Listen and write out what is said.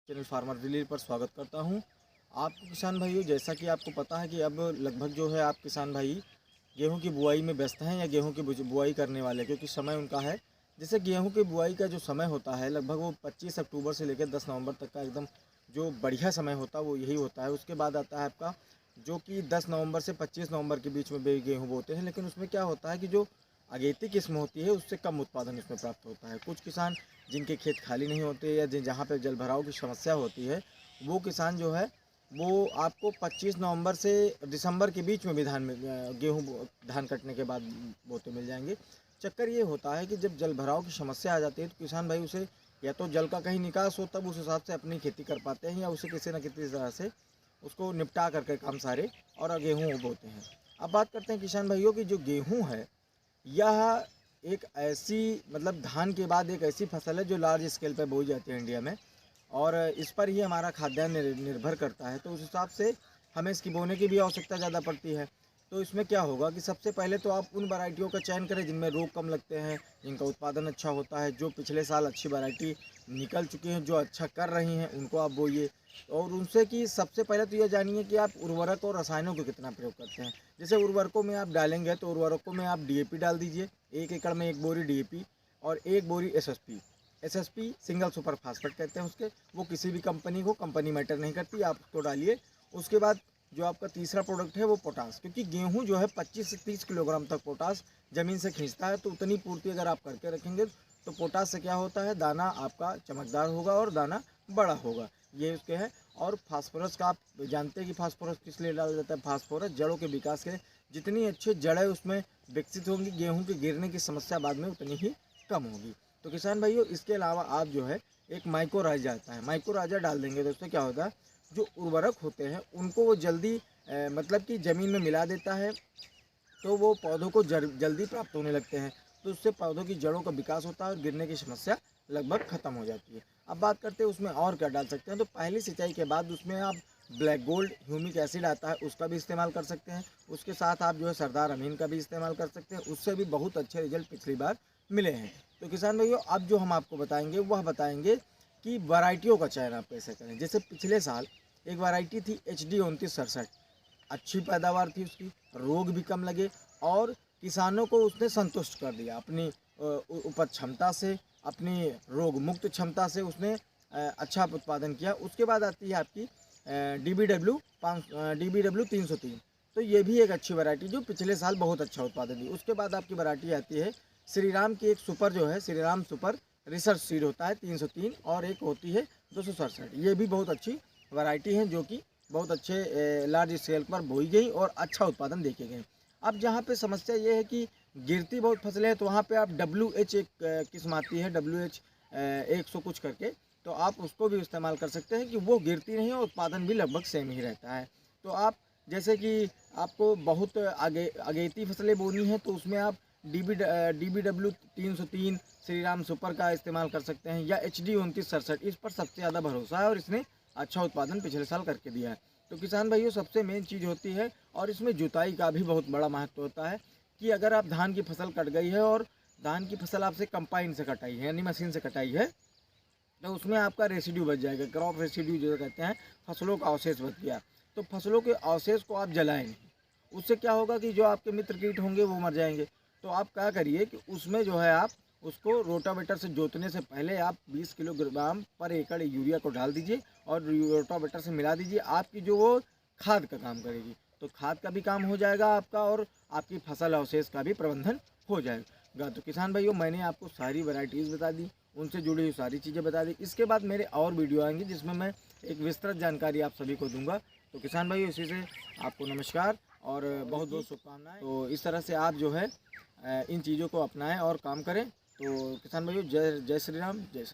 Channel farmer village पर स्वागत करता हूं। आपको किसान भाइयों, जैसा कि आपको पता है कि अब लगभग जो है आप किसान भाई गेहूं की बुआई में व्यस्त हैं या गेहूं की बुआई करने वाले, क्योंकि समय उनका है। जैसे गेहूं की बुआई का जो समय होता है लगभग वो 25 अक्टूबर से लेकर 10 नवंबर तक का एकदम जो बढ़िया समय होता है वो यही होता है। उसके बाद आता है आपका जो कि 10 नवंबर से 25 नवंबर के बीच में गेहूँ बोते हैं, लेकिन उसमें क्या होता है कि जो अगेती किस्म होती है उससे कम उत्पादन इसमें प्राप्त होता है। कुछ किसान जिनके खेत खाली नहीं होते या जहाँ पे जल भराव की समस्या होती है, वो किसान जो है वो आपको 25 नवंबर से दिसंबर के बीच में भी गेहूँ धान कटने के बाद बोते मिल जाएंगे। चक्कर ये होता है कि जब जल भराव की समस्या आ जाती है तो किसान भाई उसे या तो जल का कहीं निकास हो तब उस हिसाब से अपनी खेती कर पाते हैं, या उसे किसी न किसी तरह से उसको निपटा करके काम सारे और गेहूँ बोते हैं। अब बात करते हैं किसान भाइयों की जो गेहूँ है, यह एक ऐसी मतलब धान के बाद एक ऐसी फसल है जो लार्ज स्केल पर बोई जाती है इंडिया में, और इस पर ही हमारा खाद्यान्न निर्भर करता है। तो उस हिसाब से हमें इसकी बोने की भी आवश्यकता ज़्यादा पड़ती है। तो इसमें क्या होगा कि सबसे पहले तो आप उन वैरायटियों का चयन करें जिनमें रोग कम लगते हैं, जिनका उत्पादन अच्छा होता है, जो पिछले साल अच्छी वैरायटी निकल चुकी हैं, जो अच्छा कर रही हैं, उनको आप बोइए। और उनसे कि सबसे पहले तो यह जानिए कि आप उर्वरक और रसायनों को कितना प्रयोग करते हैं। जैसे उर्वरकों में आप डालेंगे तो उर्वरकों में आप डीएपी डाल दीजिए, 1 एकड़ में 1 बोरी डीएपी और 1 बोरी SSP. SSP single super phosphate कहते हैं उसके, वो किसी भी कंपनी को, कंपनी मैटर नहीं करती, आप उसको डालिए। उसके बाद जो आपका तीसरा प्रोडक्ट है वो पोटास, क्योंकि गेहूं जो है 25 से 30 किलोग्राम तक पोटास ज़मीन से खींचता है। तो उतनी पूर्ति अगर आप करके रखेंगे तो पोटास से क्या होता है, दाना आपका चमकदार होगा और दाना बड़ा होगा, ये उसके है। और फास्फोरस का आप जानते हैं कि फास्फोरस किस लिए डाला जाता है। फास्फोरस जड़ों के विकास के लिए, जितनी अच्छी जड़ें उसमें विकसित होंगी गेहूँ के गिरने की समस्या बाद में उतनी ही कम होगी। तो किसान भाइयों, इसके अलावा आप जो है एक माइक्रोराइजा आता है, माइक्रोराइजा डाल देंगे तो उससे क्या होता है, जो उर्वरक होते हैं उनको वो जल्दी मतलब कि ज़मीन में मिला देता है, तो वो पौधों को जल्दी प्राप्त होने लगते हैं। तो उससे पौधों की जड़ों का विकास होता है और गिरने की समस्या लगभग ख़त्म हो जाती है। अब बात करते हैं उसमें और क्या डाल सकते हैं। तो पहली सिंचाई के बाद उसमें आप ब्लैक गोल्ड ह्यूमिक एसिड आता है उसका भी इस्तेमाल कर सकते हैं। उसके साथ आप जो है सरदार अमीन का भी इस्तेमाल कर सकते हैं, उससे भी बहुत अच्छे रिजल्ट पिछली बार मिले हैं। तो किसान भाइयों, अब जो हम आपको बताएंगे वह बताएंगे कि वैरायटियों का चयन आप कैसे करें। जैसे पिछले साल एक वैरायटी थी HD 2967, अच्छी पैदावार थी उसकी, रोग भी कम लगे और किसानों को उसने संतुष्ट कर दिया अपनी उपज क्षमता से, अपनी रोग मुक्त क्षमता से उसने अच्छा उत्पादन किया। उसके बाद आती है आपकी DBW 303। तो ये भी एक अच्छी वैरायटी जो पिछले साल बहुत अच्छा उत्पादन दी। उसके बाद आपकी वैरायटी आती है श्री राम की, एक सुपर जो है Shri Ram super research seed होता है 303, और एक होती है 267। ये भी बहुत अच्छी वैरायटी हैं जो कि बहुत अच्छे लार्ज स्केल पर बोई गई और अच्छा उत्पादन देखे गए। अब जहाँ पे समस्या ये है कि गिरती बहुत फसलें हैं, तो वहाँ पे आप WH एक किस्म आती है, WH 100 कुछ करके, तो आप उसको भी इस्तेमाल कर सकते हैं कि वो गिरती नहीं और उत्पादन भी लगभग सेम ही रहता है। तो आप जैसे कि आपको बहुत अगेती फसलें बोनी है तो उसमें आप DBW 303 श्री राम सुपर का इस्तेमाल कर सकते हैं, या HD 2967, इस पर सबसे ज़्यादा भरोसा है और इसने अच्छा उत्पादन पिछले साल करके दिया है। तो किसान भाइयों, सबसे मेन चीज़ होती है, और इसमें जुताई का भी बहुत बड़ा महत्व होता है कि अगर आप धान की फसल कट गई है और धान की फसल आपसे कंपाइन से कटाई है यानी मशीन से कटाई है, तो उसमें आपका रेसिड्यू बच जाएगा, क्रॉप रेसिड्यू जो कहते हैं, फसलों का अवशेष बच गया। तो फसलों के अवशेष को आप जलाएं नहीं, उससे क्या होगा कि जो आपके मित्र कीट होंगे वो मर जाएंगे। तो आप क्या करिए कि उसमें जो है आप उसको रोटावेटर से जोतने से पहले आप 20 किलोग्राम पर एकड़ यूरिया को डाल दीजिए और रोटावेटर से मिला दीजिए। आपकी जो वो खाद का काम करेगी, तो खाद का भी काम हो जाएगा आपका और आपकी फसल अवशेष का भी प्रबंधन हो जाएगा। तो किसान भाइयों, मैंने आपको सारी वैरायटीज़ बता दी, उनसे जुड़ी हुई सारी चीज़ें बता दी। इसके बाद मेरे और वीडियो आएंगी जिसमें मैं एक विस्तृत जानकारी आप सभी को दूंगा। तो किसान भाइयों, इसी से आपको नमस्कार और बहुत बहुत शुभकामनाएं। तो इस तरह से आप जो है इन चीज़ों को अपनाएं और काम करें। तो किसान भाइयों, जय जय श्री राम, जय श्री